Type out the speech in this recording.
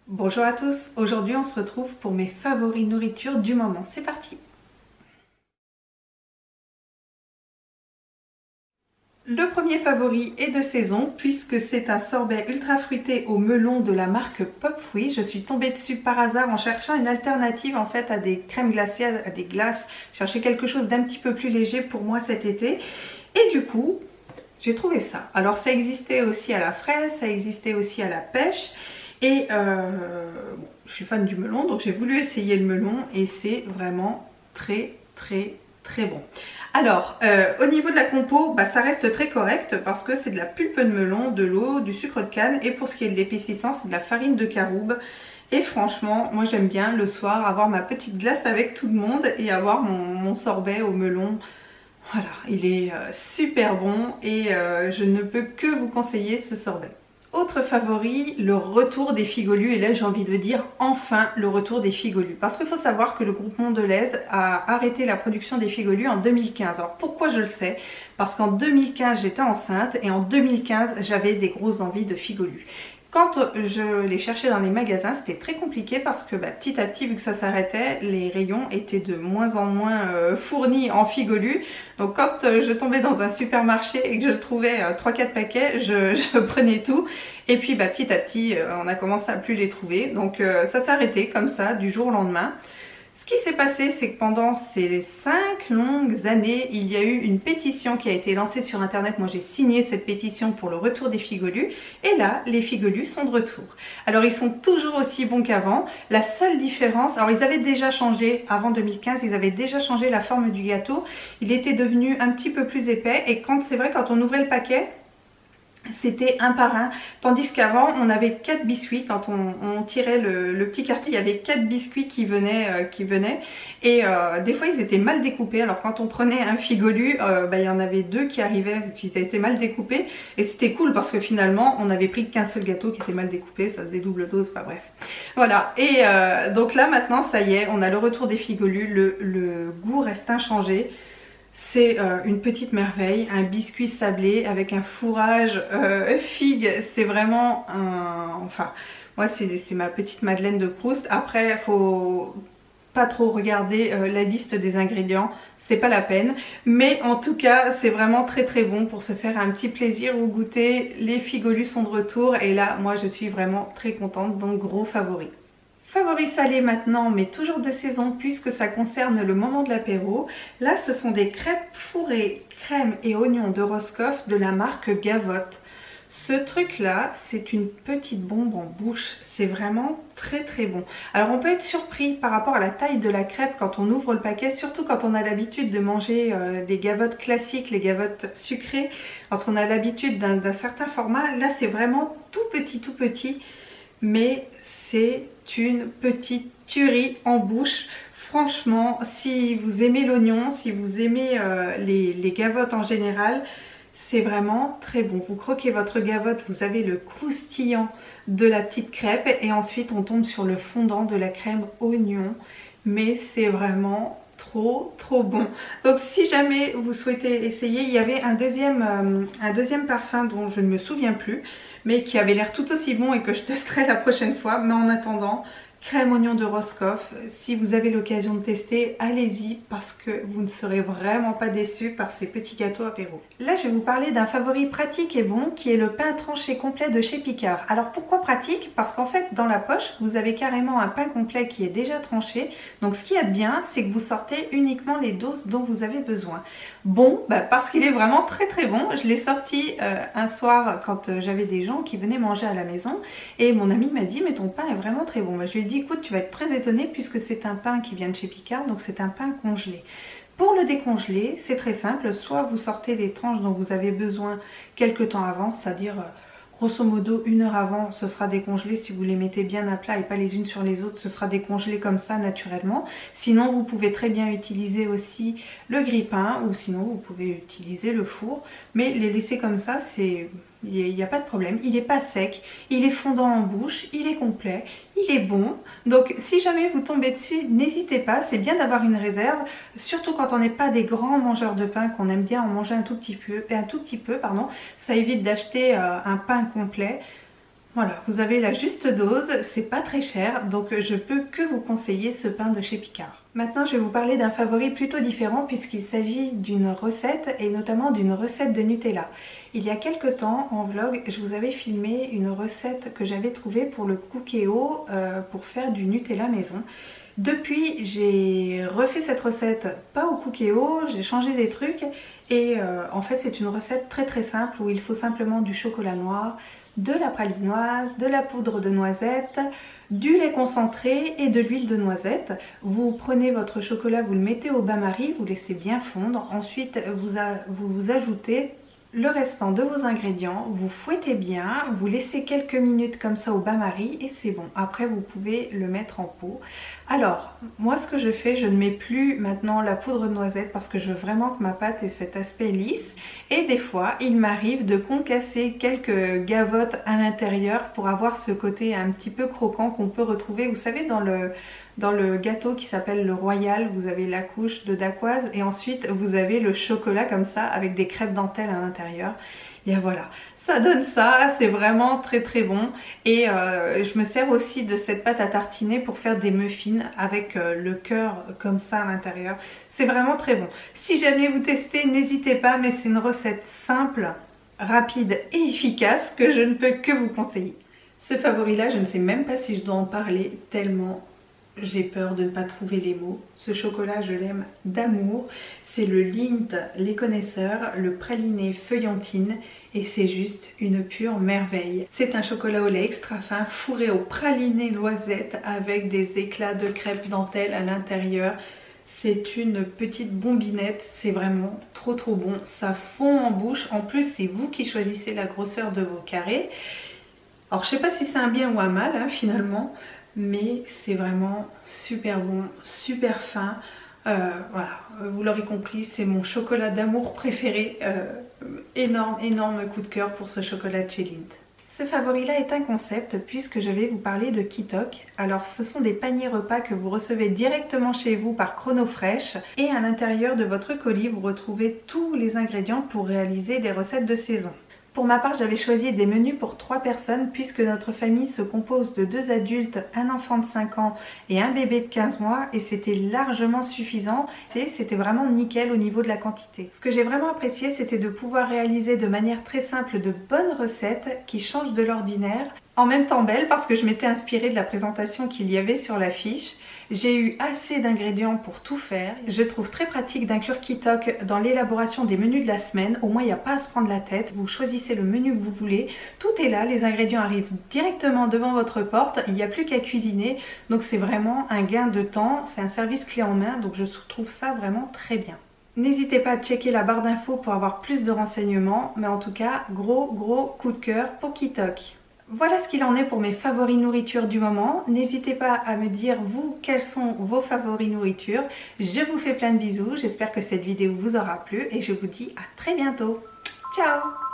Bonjour à tous, aujourd'hui on se retrouve pour mes favoris nourriture du moment, c'est parti. Le premier favori est de saison puisque c'est un sorbet ultra fruité au melon de la marque Pop Fruit. Je suis tombée dessus par hasard en cherchant une alternative en fait à des crèmes glacées, à des glaces. Je cherchais quelque chose d'un petit peu plus léger pour moi cet été et du coup j'ai trouvé ça. Alors ça existait aussi à la fraise, ça existait aussi à la pêche. Et bon, je suis fan du melon, donc j'ai voulu essayer le melon et c'est vraiment très bon. Alors, au niveau de la compo, ça reste très correct parce que c'est de la pulpe de melon, de l'eau, du sucre de canne et pour ce qui est de l'épaississant, c'est de la farine de caroube. Et franchement, moi j'aime bien le soir avoir ma petite glace avec tout le monde et avoir mon sorbet au melon. Voilà, il est super bon et je ne peux que vous conseiller ce sorbet. Autre favori, le retour des figolus. Et là, j'ai envie de dire enfin le retour des figolus. Parce qu'il faut savoir que le groupe Mondelez a arrêté la production des figolus en 2015. Alors pourquoi je le sais? Parce qu'en 2015, j'étais enceinte et en 2015, j'avais des grosses envies de figolus. Quand je les cherchais dans les magasins, c'était très compliqué parce que petit à petit, vu que ça s'arrêtait, les rayons étaient de moins en moins fournis en figolus. Donc quand je tombais dans un supermarché et que je trouvais 3-4 paquets, je prenais tout. Et puis petit à petit, on a commencé à plus les trouver. Donc ça s'est arrêté comme ça, du jour au lendemain. Ce qui s'est passé, c'est que pendant ces 5 longues années, il y a eu une pétition qui a été lancée sur internet. Moi j'ai signé cette pétition pour le retour des figolus. Et là, les figolus sont de retour. Alors ils sont toujours aussi bons qu'avant. La seule différence, alors ils avaient déjà changé, avant 2015, ils avaient déjà changé la forme du gâteau. Il était devenu un petit peu plus épais et c'est vrai, quand on ouvrait le paquet, c'était un par un, tandis qu'avant on avait 4 biscuits. Quand on tirait le petit carton, il y avait 4 biscuits qui venaient et des fois ils étaient mal découpés. Alors quand on prenait un figolu, il y en avait 2 qui arrivaient vu qu'ils étaient mal découpés et c'était cool parce que finalement on avait pris qu'un seul gâteau qui était mal découpé, ça faisait double dose, enfin bref. Voilà, et donc là maintenant ça y est, on a le retour des figolus, le goût reste inchangé. C'est une petite merveille, un biscuit sablé avec un fourrage figue, c'est vraiment un... Enfin, moi c'est ma petite Madeleine de Proust. Après, faut pas trop regarder la liste des ingrédients, c'est pas la peine. Mais en tout cas, c'est vraiment très bon pour se faire un petit plaisir ou goûter. Les figolus sont de retour et là, moi je suis vraiment très contente, donc gros favori. Favori salé maintenant, mais toujours de saison puisque ça concerne le moment de l'apéro. Là, ce sont des crêpes fourrées crème et oignons de Roscoff de la marque Gavotte. Ce truc-là, c'est une petite bombe en bouche. C'est vraiment très bon. Alors, on peut être surpris par rapport à la taille de la crêpe quand on ouvre le paquet, surtout quand on a l'habitude de manger des gavottes classiques, les gavottes sucrées, quand on a l'habitude d'un certain format. Là, c'est vraiment tout petit, mais c'est une petite tuerie en bouche. Franchement, si vous aimez l'oignon, si vous aimez les gavottes en général, c'est vraiment très bon. Vous croquez votre gavotte, vous avez le croustillant de la petite crêpe et ensuite on tombe sur le fondant de la crème oignon. Mais c'est vraiment trop bon. Donc si jamais vous souhaitez essayer, il y avait un deuxième parfum dont je ne me souviens plus, mais qui avait l'air tout aussi bon et que je testerai la prochaine fois. Mais en attendant, crème oignon de Roscoff, si vous avez l'occasion de tester, allez-y parce que vous ne serez vraiment pas déçus par ces petits gâteaux apéro. Là, je vais vous parler d'un favori pratique et bon qui est le pain tranché complet de chez Picard. Alors pourquoi pratique? Parce qu'en fait, dans la poche, vous avez carrément un pain complet qui est déjà tranché. Donc ce qu'il y a de bien, c'est que vous sortez uniquement les doses dont vous avez besoin. Bon, parce qu'il est vraiment très bon. Je l'ai sorti un soir quand j'avais des gens qui venaient manger à la maison et mon ami m'a dit mais ton pain est vraiment très bon. Je lui ai dit écoute, tu vas être très étonnée puisque c'est un pain qui vient de chez Picard, donc c'est un pain congelé. Pour le décongeler, c'est très simple, soit vous sortez les tranches dont vous avez besoin quelques temps avant, c'est-à-dire grosso modo 1 heure avant, ce sera décongelé. Si vous les mettez bien à plat et pas les unes sur les autres, ce sera décongelé comme ça naturellement. Sinon, vous pouvez très bien utiliser aussi le grille-pain ou sinon vous pouvez utiliser le four. Mais les laisser comme ça, il n'y a pas de problème. Il n'est pas sec, il est fondant en bouche, il est complet, il est bon. Donc si jamais vous tombez dessus, n'hésitez pas, c'est bien d'avoir une réserve, surtout quand on n'est pas des grands mangeurs de pain, qu'on aime bien en manger un tout petit peu, pardon. Ça évite d'acheter un pain complet. Voilà, vous avez la juste dose, c'est pas très cher, donc je peux que vous conseiller ce pain de chez Picard. Maintenant, je vais vous parler d'un favori plutôt différent puisqu'il s'agit d'une recette et notamment d'une recette de Nutella. Il y a quelques temps, en vlog, je vous avais filmé une recette que j'avais trouvée pour le Cookéo pour faire du Nutella maison. Depuis, j'ai refait cette recette, pas au Cookéo, j'ai changé des trucs et en fait c'est une recette très simple où il faut simplement du chocolat noir, de la pralinoise, de la poudre de noisette, du lait concentré et de l'huile de noisette. Vous prenez votre chocolat, vous le mettez au bain-marie, vous laissez bien fondre. Ensuite, vous ajoutez le restant de vos ingrédients, vous fouettez bien, vous laissez quelques minutes comme ça au bain-marie et c'est bon. Après, vous pouvez le mettre en pot. Alors, moi ce que je fais, je ne mets plus maintenant la poudre de noisette parce que je veux vraiment que ma pâte ait cet aspect lisse. Et des fois, il m'arrive de concasser quelques gavottes à l'intérieur pour avoir ce côté un petit peu croquant qu'on peut retrouver, vous savez, dans le gâteau qui s'appelle le Royal, vous avez la couche de dacquoise et ensuite vous avez le chocolat comme ça avec des crêpes dentelles à l'intérieur. Et voilà, ça donne ça, c'est vraiment très bon. Et je me sers aussi de cette pâte à tartiner pour faire des muffins avec le cœur comme ça à l'intérieur. C'est vraiment très bon. Si jamais vous testez, n'hésitez pas, mais c'est une recette simple, rapide et efficace que je ne peux que vous conseiller. Ce favori là, je ne sais même pas si je dois en parler tellement j'ai peur de ne pas trouver les mots. Ce chocolat, je l'aime d'amour. C'est le Lindt Les Connaisseurs, le praliné feuillantine et c'est juste une pure merveille. C'est un chocolat au lait extra fin fourré au praliné noisette avec des éclats de crêpe dentelle à l'intérieur. C'est une petite bombinette, c'est vraiment trop bon. Ça fond en bouche. En plus, c'est vous qui choisissez la grosseur de vos carrés. Alors, je sais pas si c'est un bien ou un mal hein, finalement. Mais c'est vraiment super bon, super fin. Voilà, vous l'aurez compris, c'est mon chocolat d'amour préféré. Énorme coup de cœur pour ce chocolat de chez Lindt. Ce favori là est un concept puisque je vais vous parler de Kitok. Alors ce sont des paniers repas que vous recevez directement chez vous par Chronofresh et à l'intérieur de votre colis vous retrouvez tous les ingrédients pour réaliser des recettes de saison. Pour ma part, j'avais choisi des menus pour 3 personnes puisque notre famille se compose de 2 adultes, un enfant de 5 ans et un bébé de 15 mois et c'était largement suffisant. C'était vraiment nickel au niveau de la quantité. Ce que j'ai vraiment apprécié, c'était de pouvoir réaliser de manière très simple de bonnes recettes qui changent de l'ordinaire. En même temps belles parce que je m'étais inspirée de la présentation qu'il y avait sur l'affiche. J'ai eu assez d'ingrédients pour tout faire. Je trouve très pratique d'inclure Kitok dans l'élaboration des menus de la semaine. Au moins, il n'y a pas à se prendre la tête. Vous choisissez le menu que vous voulez. Tout est là. Les ingrédients arrivent directement devant votre porte. Il n'y a plus qu'à cuisiner. Donc, c'est vraiment un gain de temps. C'est un service clé en main. Donc, je trouve ça vraiment très bien. N'hésitez pas à checker la barre d'infos pour avoir plus de renseignements. Mais en tout cas, gros coup de cœur pour Kitok. Voilà ce qu'il en est pour mes favoris nourriture du moment. N'hésitez pas à me dire vous quels sont vos favoris nourriture. Je vous fais plein de bisous. J'espère que cette vidéo vous aura plu et je vous dis à très bientôt. Ciao!